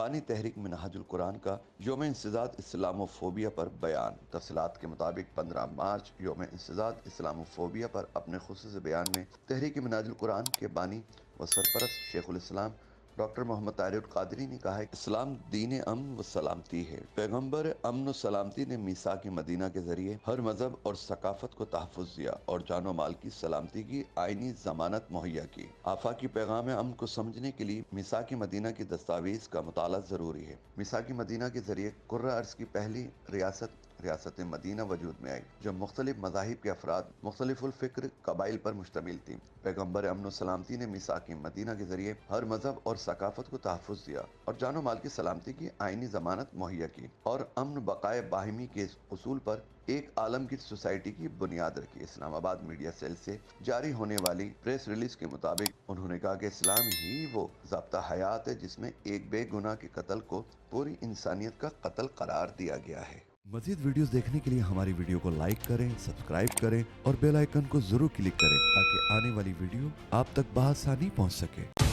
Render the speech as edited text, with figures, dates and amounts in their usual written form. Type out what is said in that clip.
बानी तहरीक मिनहाजुल कुरान का योम इंसदाद इस्लामोफोबिया पर बयान। तफसीलात के मुताबिक 15 मार्च योम इंसदाद इस्लामोफोबिया पर अपने खुसूसी बयान में तहरीक मिनहाजुल कुरान के बानी व सरपरस्त शेखुल इस्लाम डॉक्टर मोहम्मद ताहिर कादरी ने कहा है कि इस्लाम दीन अमन व सलामती है। पैगम्बर अमन व सलामती ने मीसाक मदीना के जरिए हर मजहब और सकाफत को तहफ़्फ़ुज़ दिया और जानो माल की सलामती की आईनी जमानत मुहैया की। आफाकी पैगाम अमन को समझने के लिए मीसाक मदीना की दस्तावेज का मुताला ज़रूरी है। मीसाक मदीना के जरिए कुर्रा अर्ज़ की पहली रियासत मदीना वजूद में आई, जो मुख्तलिफ मज़ाहिब के अफराद मुख्तलिफुल फ़िक्र कबाइल पर मुश्तमिल थी। पैगम्बर अमन सलामती ने मीसाक मदीना के जरिए हर मजहब और सकाफत को तहफ़्फ़ुज़ दिया और जानो माल की सलामती की आईनी ज़मानत मुहैया की और अमन बकाए बाहिमी के उसूल पर एक आलमगीर सोसाइटी की बुनियाद रखी। इस्लामाबाद मीडिया सेल से जारी होने वाली प्रेस रिलीज के मुताबिक उन्होंने कहा कि इस्लाम ही वो ज़ाब्ता हयात है जिसमें एक बेगुनाह के कत्ल को पूरी इंसानियत का कत्ल करार दिया गया है। मजीद वीडियोस देखने के लिए हमारी वीडियो को लाइक करें, सब्सक्राइब करें और बेल आइकन को जरूर क्लिक करें ताकि आने वाली वीडियो आप तक बआसानी पहुंच सके।